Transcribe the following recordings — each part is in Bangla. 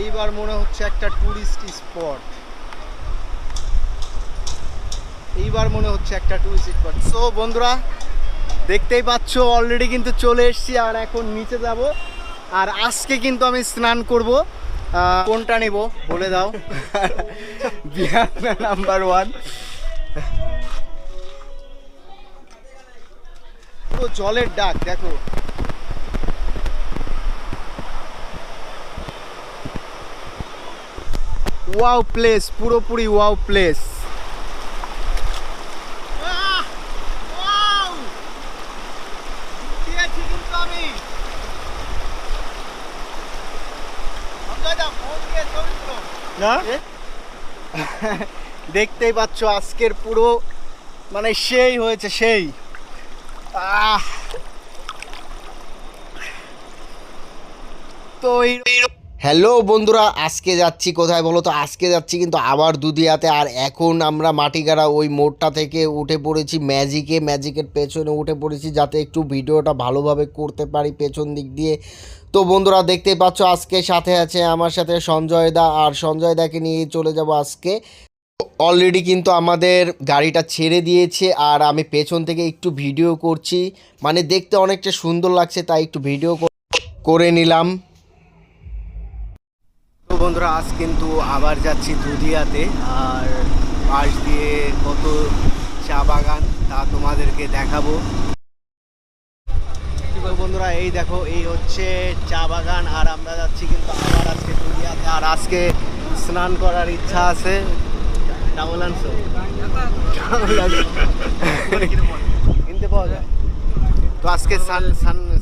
এইবার মনে হচ্ছে একটা টুরিস্ট স্পট, সো বন্ধুরা দেখতেই পাচ্ছ অলরেডি কিন্তু চলে এসেছি আর এখন নিচে যাব। আর আজকে কিন্তু আমি স্নান করব। কোনটা নেব বলে দাও। বিহার নাম্বার 1। পুরো জলের ডাক দেখো। ওয়াও প্লেস, পুরোপুরি ওয়াও প্লেস। না দেখতেই পাচ্ছ আজকের পুরো মানে সেই হয়েছে সেই। তো হ্যালো বন্ধুরা, আজকে যাচ্ছি কোথায় বলো তো? আজকে যাচ্ছি কিন্তু আবার দুধিয়াতে। আর এখন আমরা মাটিগাড়া ওই মোড়টা থেকে উঠে পড়েছি ম্যাজিকের পেছনে উঠে পড়েছি, যাতে একটু ভিডিওটা ভালোভাবে করতে পারি পেছন দিক দিয়ে। তো বন্ধুরা দেখতেই পাচ্ছ আজকে সাথে আছে আমার সাথে সঞ্জয় দা, আর সঞ্জয় দাকে নিয়ে চলে যাব আজকে। অলরেডি কিন্তু আমাদের গাড়িটা ছেড়ে দিয়েছে আর আমি পেছন থেকে একটু ভিডিও করছি, মানে দেখতে অনেকটা সুন্দর লাগছে তাই একটু ভিডিও করে নিলাম। তো বন্ধুরা আজ কিন্তু আবার যাচ্ছি দুধিয়াতে, আর পাশ দিয়ে কত চা বাগান তা তোমাদেরকে দেখাবো। তো বন্ধুরা এই দেখো, এই হচ্ছে চা বাগান আর আমরা যাচ্ছি কিন্তু আবার আজকে দুধিয়াতে। আর আজকে স্নান করার ইচ্ছা আছে। কিনতে পাওয়া যায় তো আজকে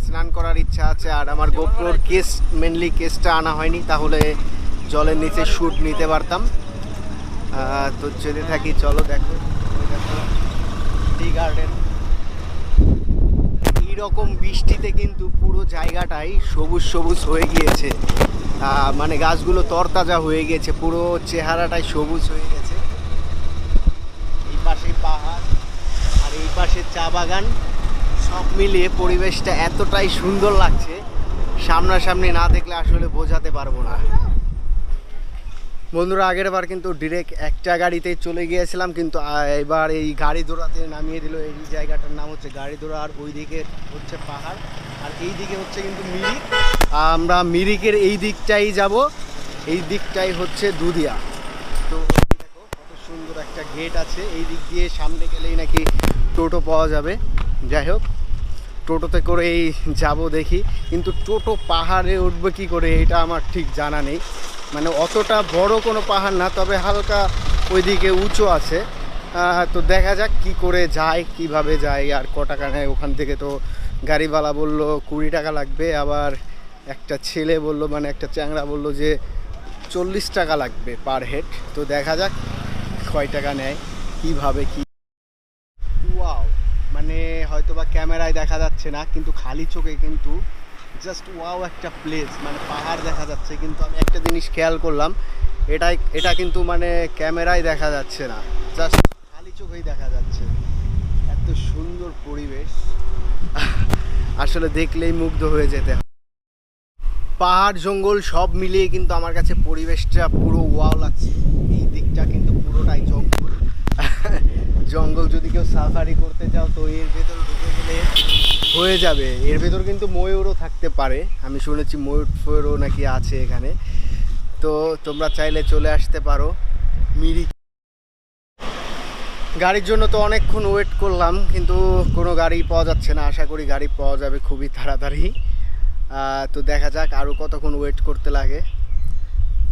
স্নান করার ইচ্ছা আছে। আর আমার গোপ্রোর কেসটা আনা হয়নি, তাহলে জলের নিচে শ্যুট নিতে পারতাম। তো যেতে থাকি, চলো দেখো টি গার্ডেন। এইরকম বৃষ্টিতে কিন্তু পুরো জায়গাটাই সবুজ সবুজ হয়ে গিয়েছে, মানে গাছগুলো তরতাজা হয়ে গেছে, পুরো চেহারাটাই সবুজ হয়ে গেছে। এই পাশে পাহাড় আর এই পাশে চা বাগান, সব মিলিয়ে পরিবেশটা এতটাই সুন্দর লাগছে, সামনাসামনি না দেখলে আসলে বোঝাতে পারবো না। বন্ধুরা আগের বার কিন্তু ডিরেক্ট একটা গাড়িতে চলে গিয়েছিলাম, কিন্তু এবার এই গাড়ি দৌড়াতে নামিয়ে দিল। এই জায়গাটার নাম হচ্ছে গাড়ি দৌড়া, আর ওই দিকে হচ্ছে পাহাড়, আর এই দিকে হচ্ছে কিন্তু মিরিক। আমরা মিরিকের এই দিকটাই যাব, এই দিকটাই হচ্ছে দুধিয়া। তো দেখো কত সুন্দর একটা গেট আছে, এই দিক দিয়ে সামনে গেলেই নাকি টোটো পাওয়া যাবে। যাই হোক টোটোতে করেই যাব দেখি, কিন্তু টোটো পাহাড়ে উঠবে কী করে এটা আমার ঠিক জানা নেই। মানে অতটা বড় কোনো পাহাড় না, তবে হালকা ওইদিকে উঁচু আছে। তো দেখা যাক কি করে যায়, কিভাবে যায় আর ক টাকা নেয় ওখান থেকে। তো গাড়িওয়ালা বলল 20 টাকা লাগবে, আবার একটা ছেলে বলল, মানে একটা চ্যাংড়া বলল যে 40 টাকা লাগবে পার হেড। তো দেখা যাক কয় টাকা নেয়, কিভাবে কি। ওয়াও, মানে হয়তো বা ক্যামেরায় দেখা যাচ্ছে না, কিন্তু খালি চোখে কিন্তু জাস্ট ওয়াও একটা প্লেস, মানে পাহাড় দেখা যাচ্ছে। কিন্তু আমি একটা জিনিস খেয়াল করলাম, এটা কিন্তু মানে ক্যামেরায় দেখা যাচ্ছে না, জাস্ট খালি চোখেই দেখা যাচ্ছে। এত সুন্দর পরিবেশ, আসলে দেখলেই মুগ্ধ হয়ে যেতে হয়। পাহাড় জঙ্গল সব মিলিয়ে কিন্তু আমার কাছে পরিবেশটা পুরো ওয়াও লাগছে। এই দিকটা কিন্তু পুরোটাই জঙ্গল। জঙ্গল যদি কেউ সাফারি করতে চাও তো এর ভেতরে ঢুকে গেলে হয়ে যাবে। এর ভেতর কিন্তু ময়ূরও থাকতে পারে, আমি শুনেছি ময়ূরও নাকি আছে এখানে। তো তোমরা চাইলে চলে আসতে পারো মিরিক। গাড়ির জন্য তো অনেকক্ষণ ওয়েট করলাম, কিন্তু কোনো গাড়ি পাওয়া যাচ্ছে না। আশা করি গাড়ি পাওয়া যাবে খুবই তাড়াতাড়ি। তো দেখা যাক আরও কতক্ষণ ওয়েট করতে লাগে।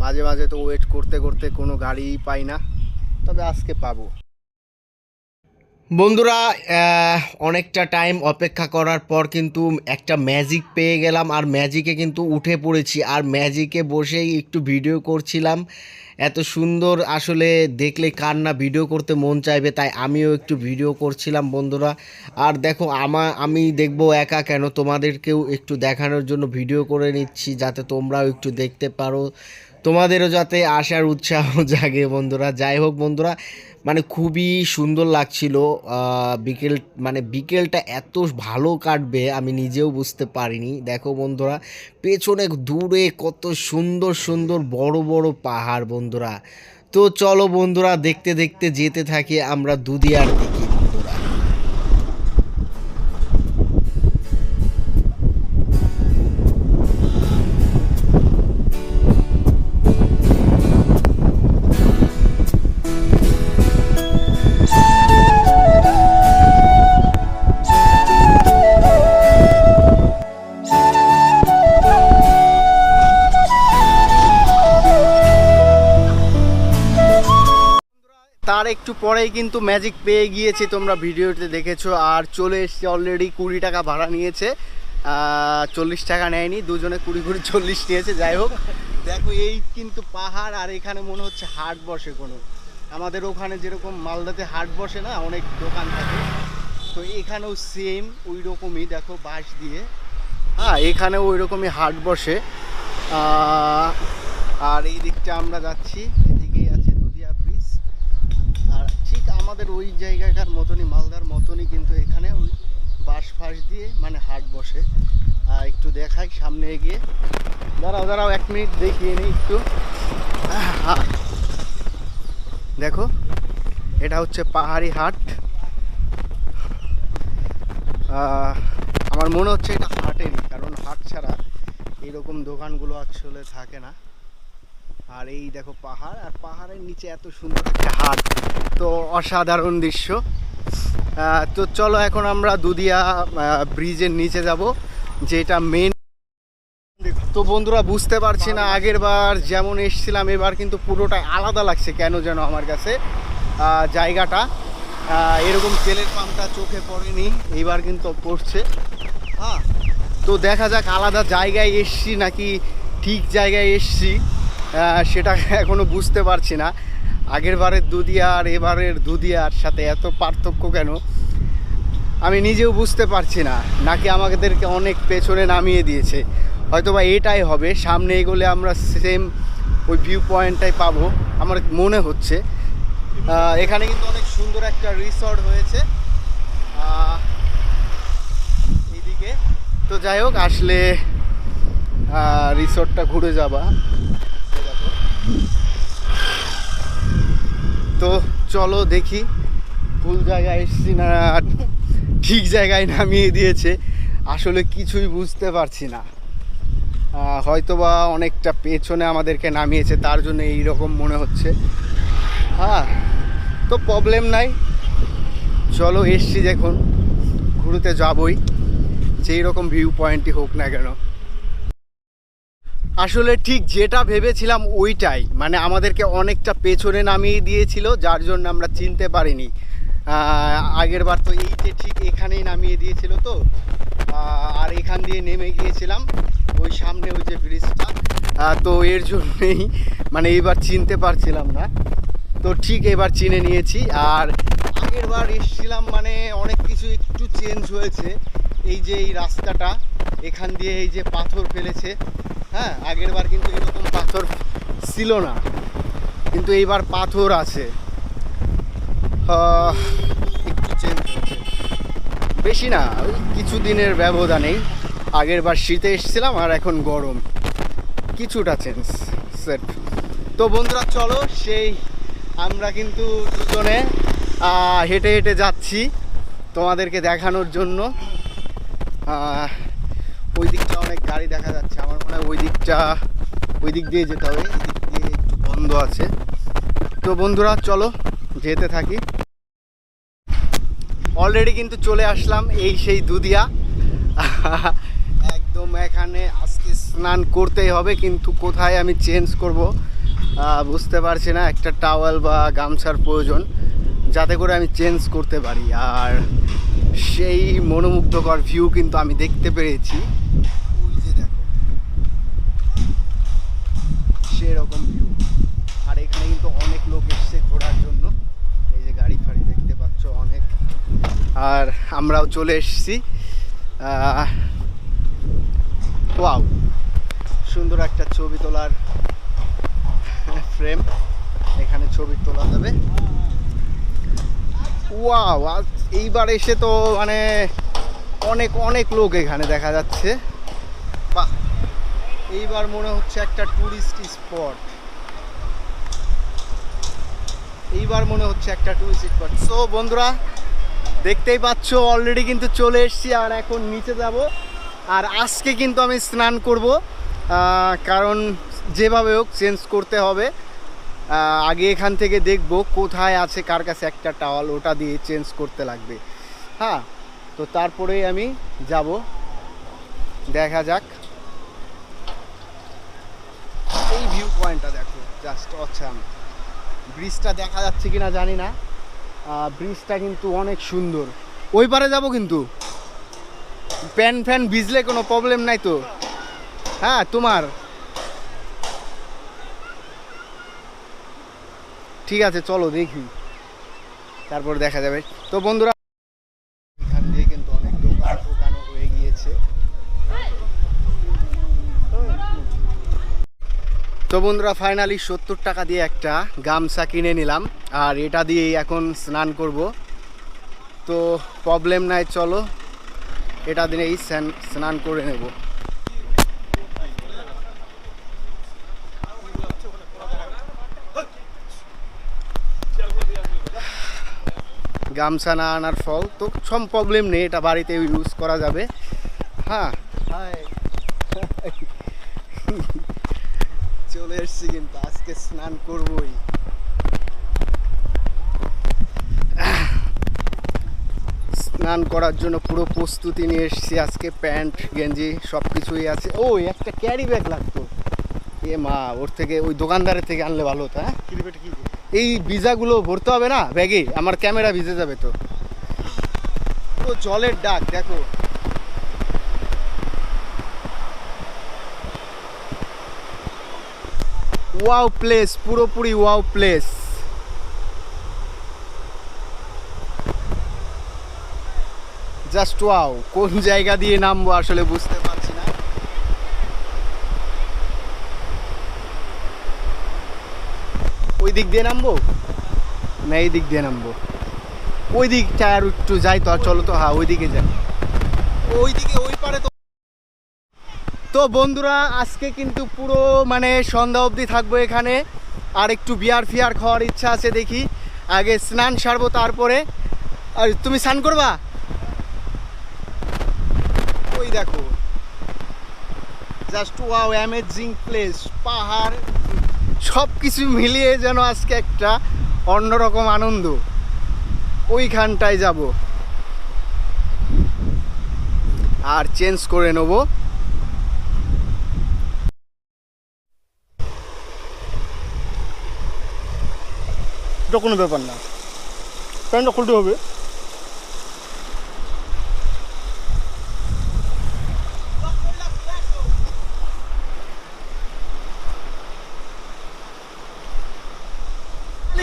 মাঝে মাঝে তো ওয়েট করতে করতে কোনো গাড়িই পাই না, তবে আজকে পাবো। বন্ধুরা অনেকটা টাইম অপেক্ষা করার পর কিন্তু একটা ম্যাজিক পেয়ে গেলাম, আর ম্যাজিকে কিন্তু উঠে পড়েছি। আর ম্যাজিকে বসেই একটু ভিডিও করছিলাম। এত সুন্দর আসলে দেখলে কার না ভিডিও করতে মন চাইবে, তাই আমিও একটু ভিডিও করছিলাম বন্ধুরা। আর দেখো আমি দেখবো একা কেন, তোমাদেরকেও একটু দেখানোর জন্য ভিডিও করে নিচ্ছি, যাতে তোমরাও একটু দেখতে পারো। তোমাদেরও যাতে আসার উৎসাহ জাগে বন্ধুরা। যাই হোক বন্ধুরা, মানে খুবই সুন্দর লাগছিল। বিকেল মানে বিকেলটা এত ভালো কাটবে আমি নিজেও বুঝতে পারিনি। দেখো বন্ধুরা, পেছনে দূরে কত সুন্দর সুন্দর বড় বড় পাহাড় বন্ধুরা। তো চলো বন্ধুরা, দেখতে দেখতে যেতে থাকি আমরা দুদিয়ার দিকে বন্ধুরা। তার একটু পরেই কিন্তু ম্যাজিক পেয়ে গিয়েছি, তোমরা ভিডিওতে দেখেছো। আর চলে এসছি অলরেডি। 20 টাকা ভাড়া নিয়েছে, 40 টাকা নেয়নি, দুজনে 20 40 নিয়েছে। যাই হোক, দেখো এই কিন্তু পাহাড়, আর এখানে মনে হচ্ছে হাট বসে কোনো। আমাদের ওখানে যেরকম মালদাতে হাট বসে না, অনেক দোকান থাকে, তো এখানেও সেম ওই রকমই। দেখো বাঁশ দিয়ে, হ্যাঁ এখানেও ওই রকমই হাট বসে। আর এই দিকটা আমরা যাচ্ছি, এদিকেই আছে দুদিয়া ব্রিজ। আর ঠিক আমাদের ওই জায়গাকার মতনই, মালদার মতনই, কিন্তু এখানে ওই বাঁশ ফাঁস দিয়ে মানে হাট বসে। একটু দেখাই সামনে এগিয়ে। দাঁড়াও দাঁড়াও 1 মিনিট দেখিয়ে নিই একটু। দেখো এটা হচ্ছে পাহাড়ি হাট। আমার মনে হচ্ছে এটা হাটেরই, কারণ হাট ছাড়া এইরকম দোকানগুলো আসলে থাকে না। আর এই দেখো পাহাড়, আর পাহাড়ের নিচে এত সুন্দর একটা হাট, তো অসাধারণ দৃশ্য। তো চলো এখন আমরা দুদিয়া ব্রিজের নিচে যাব, যেটা মেন। তো বন্ধুরা বুঝতে পারছি না, আগের বার যেমন এসেছিলাম এবার কিন্তু পুরোটাই আলাদা লাগছে কেন যেন আমার কাছে। জায়গাটা এরকম তেলের পাম্পটা চোখে পড়েনি, এইবার কিন্তু পড়ছে। হ্যাঁ, তো দেখা যাক আলাদা জায়গায় এসছি নাকি ঠিক জায়গায় এসছি, সেটা এখনও বুঝতে পারছি না। আগের বারের দুদিয়া আর এবারের দুদিয়ার সাথে এত পার্থক্য কেন আমি নিজেও বুঝতে পারছি না। নাকি আমাদেরকে অনেক পেছনে নামিয়ে দিয়েছে, হয়তো বা এটাই হবে। সামনে এগোলে আমরা সেম ওই ভিউ পয়েন্টটাই পাবো আমার মনে হচ্ছে। এখানে কিন্তু অনেক সুন্দর একটা রিসর্ট হয়েছে এইদিকে। তো যাই হোক, আসলে রিসর্টটা ঘুরে যাবা। তো চলো দেখি ভুল জায়গায় এসেছি না ঠিক জায়গায় নামিয়ে দিয়েছে, আসলে কিছুই বুঝতে পারছি না। হয়তো বা অনেকটা পেছনে আমাদেরকে নামিয়েছে, তার জন্য এইরকম মনে হচ্ছে। হ্যাঁ, তো প্রবলেম নাই, চলো এসছি যখন ঘুরতে যাবই, যেই রকম ভিউ পয়েন্টই হোক না কেন। আসলে ঠিক যেটা ভেবেছিলাম ওইটাই, মানে আমাদেরকে অনেকটা পেছনে নামিয়ে দিয়েছিল, যার জন্য আমরা চিনতে পারিনি। আগের বার তো এইটা ঠিক এখানেই নামিয়ে দিয়েছিল, তো আর এখান দিয়ে নেমে গিয়েছিলাম ওই সামনে ওই যে ব্রিজটা, তো এর জন্যই মানে এইবার চিনতে পারছিলাম না। তো ঠিক এবার চিনে নিয়েছি। আর আগের বার এসেছিলাম মানে অনেক কিছু একটু চেঞ্জ হয়েছে। এই যে এই রাস্তাটা, এখান দিয়ে এই যে পাথর ফেলেছে, হ্যাঁ আগের বার কিন্তু এরকম পাথর ছিল না, কিন্তু এইবার পাথর আছে। একটু চেঞ্জ হয়েছে, বেশি না, ওই কিছু দিনের ব্যবধানেই। আগের বার শীতে এসেছিলাম আর এখন গরম, কিছুটা চেঞ্জ সেট। তো বন্ধুরা চলো, সেই আমরা কিন্তু দুজনে হেঁটে হেঁটে যাচ্ছি তোমাদেরকে দেখানোর জন্য। ওই দিকটা অনেক গাড়ি দেখা যাচ্ছে, আমার মনে হয় ওই দিক দিয়ে যেতে হবে, এই দিক দিয়ে একটু বন্ধ আছে। তো বন্ধুরা চলো যেতে থাকি। অলরেডি কিন্তু চলে আসলাম এই সেই দুদিয়া একদম। এখানে আজকে স্নান করতেই হবে, কিন্তু কোথায় আমি চেঞ্জ করব বুঝতে পারছি না। একটা টাওয়েল বা গামছার প্রয়োজন, যাতে করে আমি চেঞ্জ করতে পারি। আর সেই মনোমুগ্ধকর ভিউ কিন্তু আমি দেখতে পেরেছি, ওই যে দেখো সেরকম ভিউ। আর এখানে কিন্তু অনেক লোক এসছে ঘোরার জন্য, এই যে গাড়ি ফাড়ি দেখতে পাচ্ছ অনেক। আর আমরাও চলে এসেছি। ওয়াও, সুন্দর একটা ছবি তোলার ফ্রেম, এখানে ছবি তোলা যাবে। ওয়াও, এইবার এসে তো মানে অনেক অনেক লোক এখানে দেখা যাচ্ছে। বাহ, এইবার মনে হচ্ছে একটা টুরিস্ট স্পট, এইবার মনে হচ্ছে একটা টুরিস্ট স্পট। সো বন্ধুরা দেখতেই পাচ্ছ অলরেডি কিন্তু চলে এসেছি, আর এখন নিচে যাব। আর আজকে কিন্তু আমি স্নান করব, কারণ যেভাবে হোক চেঞ্জ করতে হবে। আগে এখান থেকে দেখব কোথায় আছে, কার কাছে একটা টাওয়াল, ওটা দিয়ে চেঞ্জ করতে লাগবে। হ্যাঁ, তো তারপরেই আমি যাব, দেখা যাক। এই ভিউ পয়েন্টটা দেখো, জাস্ট অসাম। ব্রিজটা দেখা যাচ্ছে কিনা জানি না, ব্রিজটা কিন্তু অনেক সুন্দর। ওই পারে যাব কিন্তু, প্যান ফ্যান ভিজলে কোনো প্রবলেম নাই তো? হ্যাঁ, তোমার ঠিক আছে, চলো দেখি, তারপর দেখা যাবে। তো বন্ধুরা এখান দিয়ে কিন্তু অনেক দোকানও হয়ে গিয়েছে। তো বন্ধুরা ফাইনালি 70 টাকা দিয়ে একটা গামছা কিনে নিলাম, আর এটা দিয়েই এখন স্নান করব। তো প্রবলেম নাই, চলো এটা দিয়েই স্নান করে নেব। গামছা না আনার ফল তো সব প্রবলেম নেই, এটা বাড়িতে ইউজ করা যাবে। হ্যাঁ, চলে এসছি কিন্তু আজকে স্নান করবই। স্নান করার জন্য পুরো প্রস্তুতি নিয়ে এসেছি আজকে, প্যান্ট গেঞ্জি সব কিছুই আছে। ও, একটা ক্যারি ব্যাগ লাগতো, এ মা, ওর থেকে ওই দোকানদারের থেকে আনলে ভালো হতো। হ্যাঁ, এই ভিজাগুলো ভরতে হবে না ব্যাগে, আমার ক্যামেরা ভিজে যাবে তো। পুরো জলের ডাক দেখো। ওয়াও প্লেস, পুরোপুরি ওয়াও প্লেস। জাস্ট ওয়াও, কোন জায়গা দিয়ে নামবো আসলে বুঝতে পারছি না। ওই দিক দিয়ে নামবো না এই দিক দিয়ে নামবো? ওই দিকটা আর একটু যাই তো, আর চলো তো। হ্যাঁ, ওই দিকে যাই, ওই দিকে, ওই পারে তো। তো বন্ধুরা আজকে কিন্তু পুরো মানে সন্ধ্যা অবধি থাকবো এখানে, আর একটু বিয়ার ফিয়ার খাওয়ার ইচ্ছা আছে, দেখি। আগে স্নান সারবো তারপরে। আর তুমি স্নান করবা? ওই দেখো, জাস্ট ওয়াও, অ্যামেজিং প্লেস, পাহাড় সব কিছু মিলিয়ে যেন আজকে একটা অন্যরকম আনন্দ। ওইখানটায় যাব আর চেঞ্জ করে নেব। এটা কোনো ব্যাপার না, প্যান্টটা খুলতে হবে।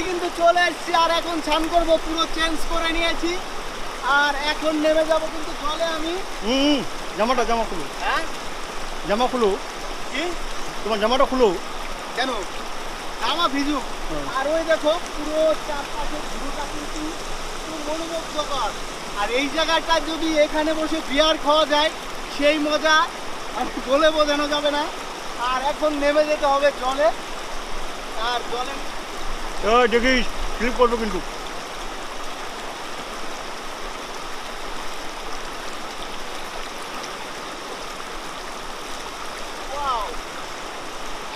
কিন্তু চলে এসেছি, আর এখন স্নান করবো, পুরো চেঞ্জ করে নিয়েছি, আর এখন নেমে যাব কিন্তু জলে আমি। জামা খুলো। হ্যাঁ, জামা খুলো। কি তোমার জামাটা খুলো? কেন? জামা ভিজুক। আর ওই দেখো পুরো চারপাশের ভিউটা কিন্তু মনোমুগ্ধকর। আর এই জায়গাটা যদি এখানে বসে বিয়ার খাওয়া যায়, সেই মজা আর বলে বোঝানো যাবে না। আর এখন নেমে যেতে হবে জলে, আর জলে দেখিস ক্লিপ করবো কিন্তু।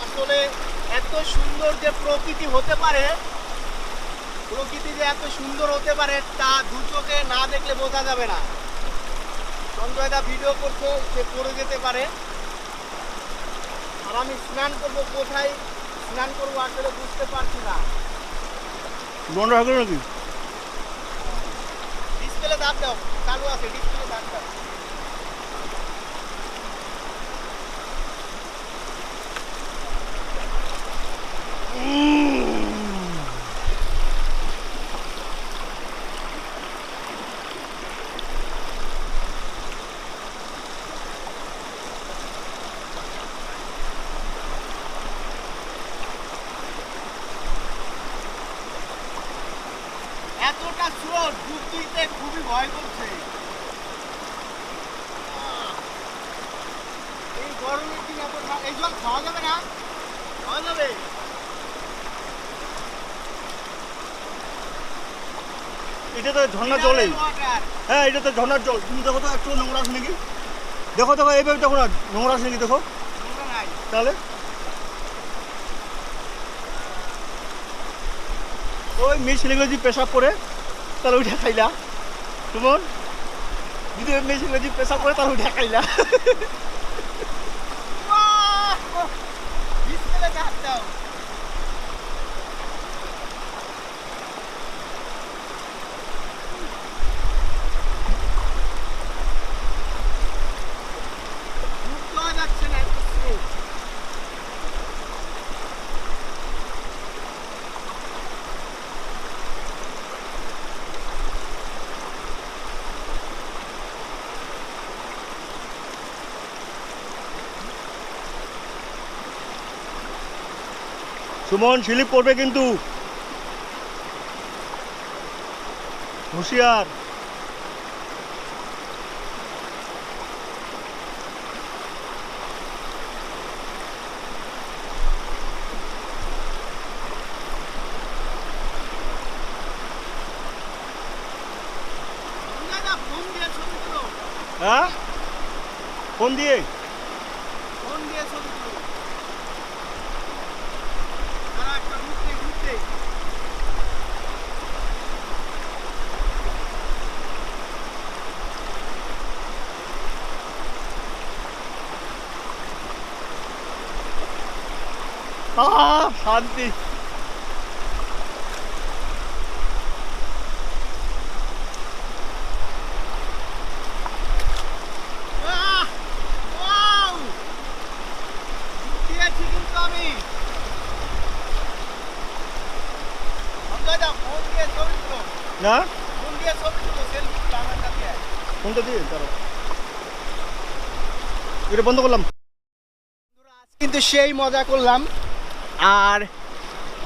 আসলে এত সুন্দর যে প্রকৃতি হতে পারে, প্রকৃতি যে এত সুন্দর হতে পারে তা দু চোখে না দেখলে বোঝা যাবে না। সঞ্জয়দা ভিডিও করছে, সে পড়ে যেতে পারে। আর আমি স্নান করবো, কোথায় স্নান করবো আসলে বুঝতে পারছি না। বন্ধ হয়ে গেল নাকি? ডিসপ্লে দাগ দাও, চালু আছে, ডিসপ্লে দাগ দাও। ডুব দিতে খুবই ভয় করছে। এই গরমের দিন এই জল খাওয়া যাবে না? খাওয়া যাবে। এটা তো ঝর্ণার জলই। হ্যাঁ, এটা তো ঝর্ণার জল। তুমি দেখো তো একটু নোংরা আছে নাকি? দেখো দেখো, এইভাবে দেখো না, নোংরা আছে নাকি দেখো। তাহলে ওই মেয়ে ছেলেগুলো যদি পেশাব করে তাহলে উঠে খাইলা। তোমার যদি ওই মেয়ে ছেলেগুলো যদি পেশাব করে তাহলে উঠে খাইলা। সুমন, স্লিপ করবে কিন্তু, হুঁশিয়ার। হ্যাঁ, ফোন দিয়ে শান্তি। না ফোনটা দিয়ে তারা এটা বন্ধ করলাম। কিন্তু সেই মজা করলাম, আর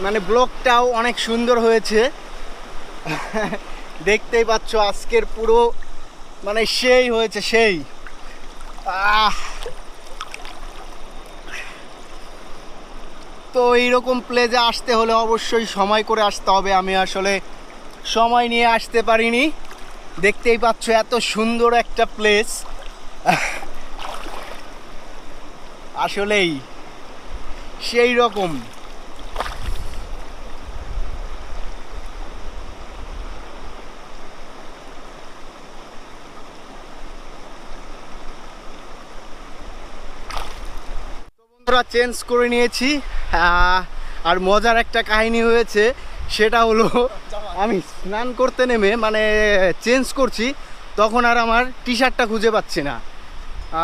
মানে ব্লগটাও অনেক সুন্দর হয়েছে। দেখতেই পাচ্ছ আজকের পুরো মানে সেই হয়েছে সেই। তো এইরকম প্লেসে আসতে হলে অবশ্যই সময় করে আসতে হবে। আমি আসলে সময় নিয়ে আসতে পারিনি। দেখতেই পাচ্ছ এত সুন্দর একটা প্লেস, আসলেই সেই রকম। বন্ধুরা চেঞ্জ করে নিয়েছি, আর মজার একটা কাহিনী হয়েছে। সেটা হলো আমি স্নান করতে নেমে মানে চেঞ্জ করছি, তখন আর আমার টি শার্টটা খুঁজে পাচ্ছি না।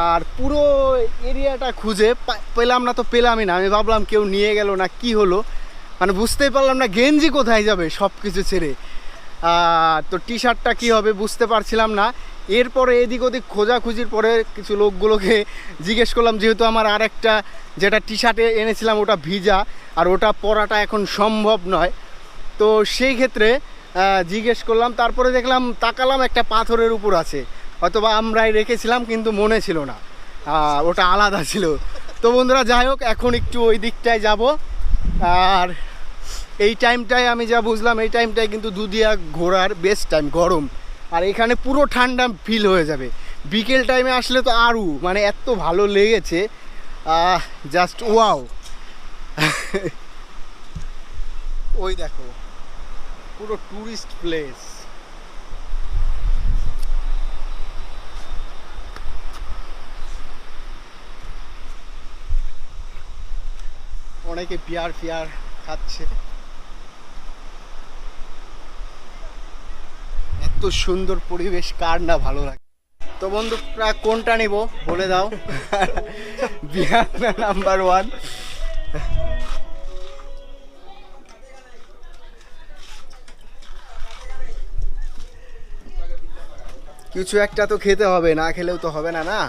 আর পুরো এরিয়াটা খুঁজে পেলাম না, তো পেলামই না। আমি ভাবলাম কেউ নিয়ে গেল না কি হলো, মানে বুঝতেই পারলাম না গেঞ্জি কোথায় যাবে সব কিছু ছেড়ে। তো টি শার্টটা কী হবে বুঝতে পারছিলাম না। এরপরে এদিক ওদিক খোঁজাখুঁজির পরে কিছু লোকগুলোকে জিজ্ঞেস করলাম, যেহেতু আমার আর একটা যেটা টি শার্টে এনেছিলাম ওটা ভিজা, আর ওটা পরাটা এখন সম্ভব নয়। তো সেই ক্ষেত্রে জিজ্ঞেস করলাম, তারপরে দেখলাম তাকালাম একটা পাথরের উপর আছে, হয়তো বা আমরাই রেখেছিলাম কিন্তু মনে ছিল না, ওটা আলাদা ছিল। তো বন্ধুরা যাই হোক, এখন একটু ওই দিকটায় যাব। আর এই টাইমটায় আমি যা বুঝলাম, এই টাইমটায় কিন্তু দুধিয়া ঘোরার বেস্ট টাইম, গরম। আর এখানে পুরো ঠান্ডা ফিল হয়ে যাবে। বিকেল টাইমে আসলে তো আরও মানে এত ভালো লেগেছে, জাস্ট ওয়াও। ওই দেখো পুরো টুরিস্ট প্লেস। অনেকে বিয়ার ফিয়ার খাচ্ছে। এত সুন্দর পরিবেশ কার না ভালো লাগে। তো বন্ধুরা কোনটা নিব বলে দাও। বিয়ার নাম্বার 1। কিছু একটা তো খেতে হবে, না খেলেও তো হবে না। না